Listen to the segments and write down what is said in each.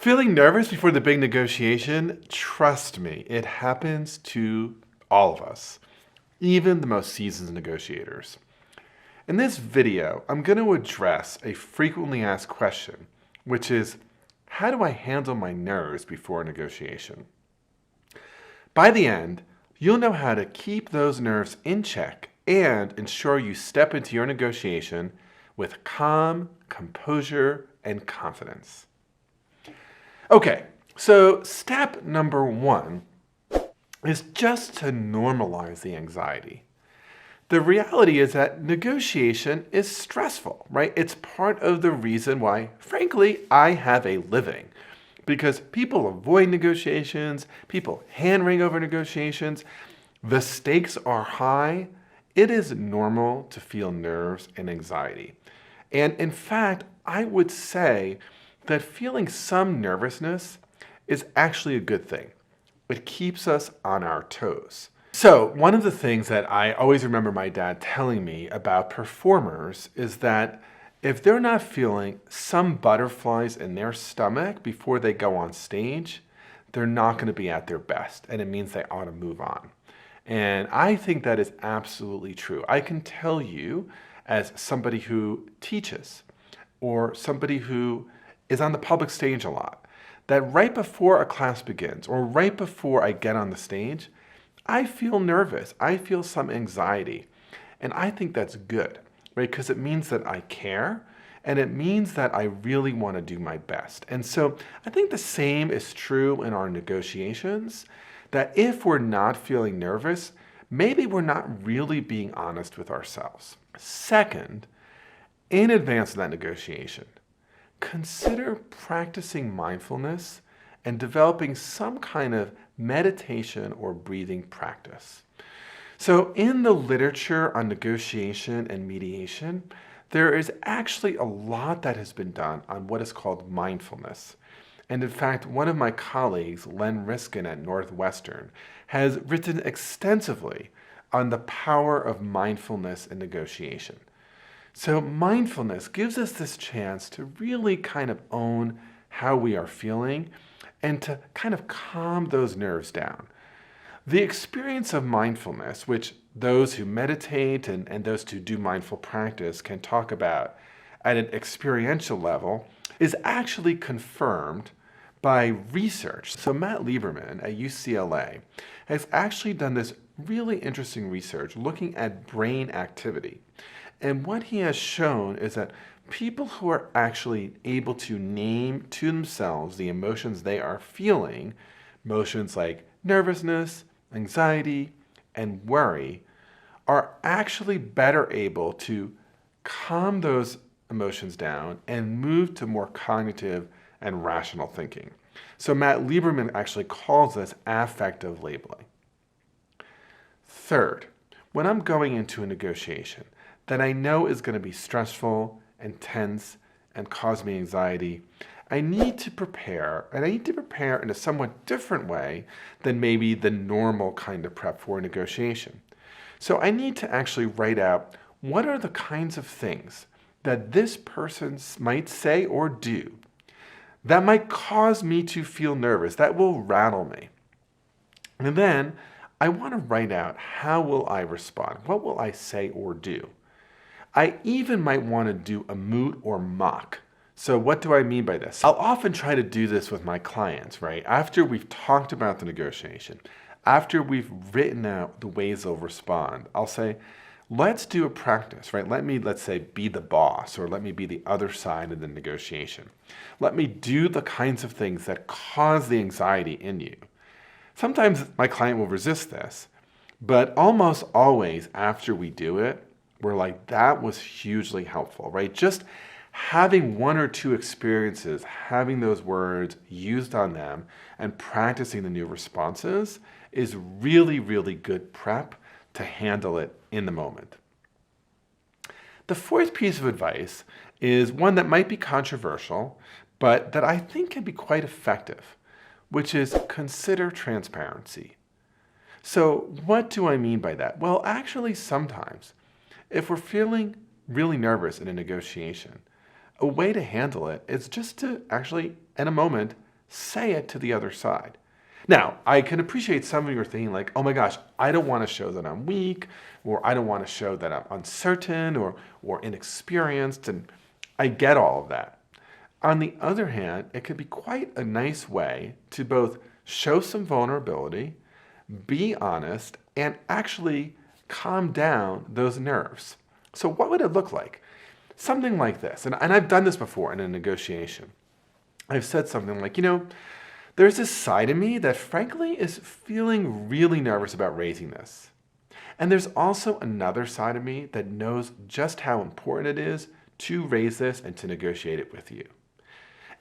Feeling nervous before the big negotiation? Trust me, it happens to all of us, even the most seasoned negotiators. In this video, I'm going to address a frequently asked question, which is, how do I handle my nerves before a negotiation? By the end, you'll know how to keep those nerves in check and ensure you step into your negotiation with calm, composure, and confidence. Okay, so step number one is just to normalize the anxiety. The reality is that negotiation is stressful, right? It's part of the reason why, frankly, I have a living. Because people avoid negotiations, people hand-wring over negotiations, the stakes are high. It is normal to feel nerves and anxiety. And in fact, I would say that feeling some nervousness is actually a good thing. It keeps us on our toes. So one of the things that I always remember my dad telling me about performers is that if they're not feeling some butterflies in their stomach before they go on stage, they're not going to be at their best, and it means they ought to move on. And I think that is absolutely true. I can tell you, as somebody who teaches or somebody who is on the public stage a lot, that right before a class begins or right before I get on the stage, I feel nervous. I feel some anxiety. And I think that's good, right? Because it means that I care and it means that I really want to do my best. And so I think the same is true in our negotiations, that if we're not feeling nervous, maybe we're not really being honest with ourselves. Second, in advance of that negotiation, consider practicing mindfulness and developing some kind of meditation or breathing practice. So in the literature on negotiation and mediation, there is actually a lot that has been done on what is called mindfulness. And in fact, one of my colleagues, Len Riskin at Northwestern, has written extensively on the power of mindfulness in negotiation. So mindfulness gives us this chance to really kind of own how we are feeling and to kind of calm those nerves down. The experience of mindfulness, which those who meditate and those who do mindful practice can talk about at an experiential level, is actually confirmed by research. So Matt Lieberman at UCLA has actually done this really interesting research looking at brain activity. And what he has shown is that people who are actually able to name to themselves the emotions they are feeling, emotions like nervousness, anxiety, and worry, are actually better able to calm those emotions down and move to more cognitive and rational thinking. So Matt Lieberman actually calls this affective labeling. Third, when I'm going into a negotiation that I know is going to be stressful and tense and cause me anxiety, I need to prepare, and I need to prepare in a somewhat different way than maybe the normal kind of prep for a negotiation. So I need to actually write out what are the kinds of things that this person might say or do that might cause me to feel nervous, that will rattle me. And then I want to write out how will I respond, what will I say or do. I even might want to do a moot or mock. So what do I mean by this? I'll often try to do this with my clients, right? After we've talked about the negotiation, after we've written out the ways they'll respond, I'll say, let's do a practice, right? Let's say, be the boss, or let me be the other side of the negotiation. Let me do the kinds of things that cause the anxiety in you. Sometimes my client will resist this, but almost always after we do it, we're like, that was hugely helpful, right? Just having one or two experiences, having those words used on them and practicing the new responses is really, really good prep to handle it in the moment. The fourth piece of advice is one that might be controversial, but that I think can be quite effective, which is consider transparency. So what do I mean by that? Well, actually, sometimes if we're feeling really nervous in a negotiation, a way to handle it is just to actually, in a moment, say it to the other side. Now, I can appreciate some of you are thinking like, oh my gosh, I don't want to show that I'm weak, or I don't want to show that I'm uncertain or inexperienced, and I get all of that. On the other hand, it could be quite a nice way to both show some vulnerability, be honest, and actually calm down those nerves. So what would it look like? Something like this, and I've done this before in a negotiation. I've said something like, there's this side of me that frankly is feeling really nervous about raising this. And there's also another side of me that knows just how important it is to raise this and to negotiate it with you.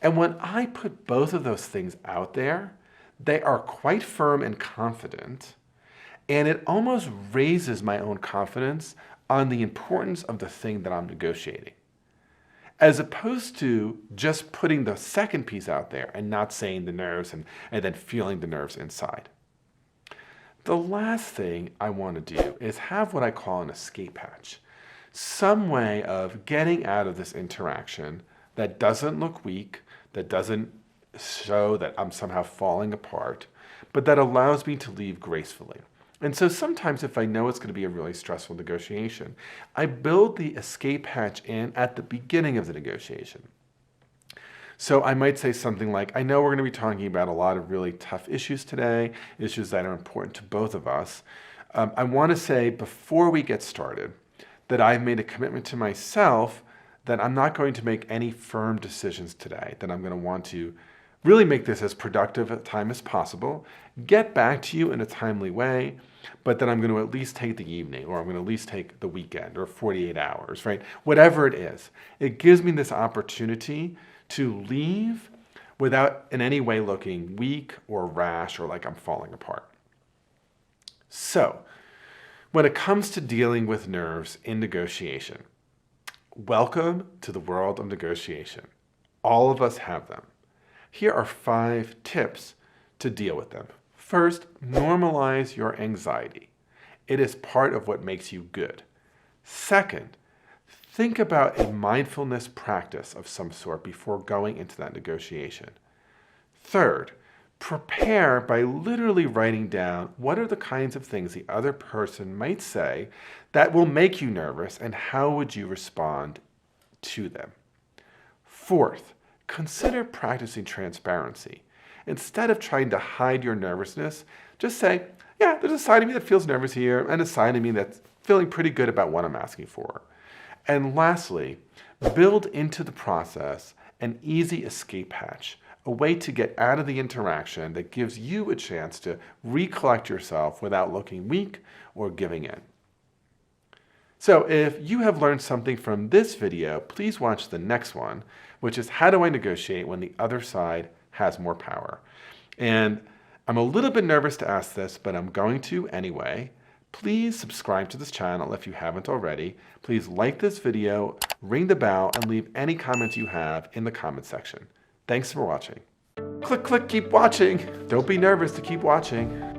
And when I put both of those things out there, they are quite firm and confident, and it almost raises my own confidence on the importance of the thing that I'm negotiating, as opposed to just putting the second piece out there and not saying the nerves and then feeling the nerves inside. The last thing I want to do is have what I call an escape hatch, some way of getting out of this interaction that doesn't look weak, that doesn't show that I'm somehow falling apart, but that allows me to leave gracefully. And so sometimes if I know it's going to be a really stressful negotiation, I build the escape hatch in at the beginning of the negotiation. So I might say something like, I know we're going to be talking about a lot of really tough issues today, issues that are important to both of us. I want to say before we get started that I've made a commitment to myself that I'm not going to make any firm decisions today, that I'm going to want to really make this as productive a time as possible, get back to you in a timely way, but then I'm going to at least take the evening, or I'm going to at least take the weekend, or 48 hours, right? Whatever it is. It gives me this opportunity to leave without in any way looking weak or rash or like I'm falling apart. So, when it comes to dealing with nerves in negotiation, welcome to the world of negotiation. All of us have them. Here are 5 tips to deal with them. First, normalize your anxiety. It is part of what makes you good. Second, think about a mindfulness practice of some sort before going into that negotiation. Third, prepare by literally writing down what are the kinds of things the other person might say that will make you nervous and how would you respond to them. Fourth, consider practicing transparency. Instead of trying to hide your nervousness, just say, yeah, there's a side of me that feels nervous here and a side of me that's feeling pretty good about what I'm asking for. And lastly, build into the process an easy escape hatch, a way to get out of the interaction that gives you a chance to recollect yourself without looking weak or giving in. So if you have learned something from this video, please watch the next one, which is how do I negotiate when the other side has more power? And I'm a little bit nervous to ask this, but I'm going to anyway. Please subscribe to this channel if you haven't already. Please like this video, ring the bell, and leave any comments you have in the comment section. Thanks for watching. Click, click, keep watching. Don't be nervous to keep watching.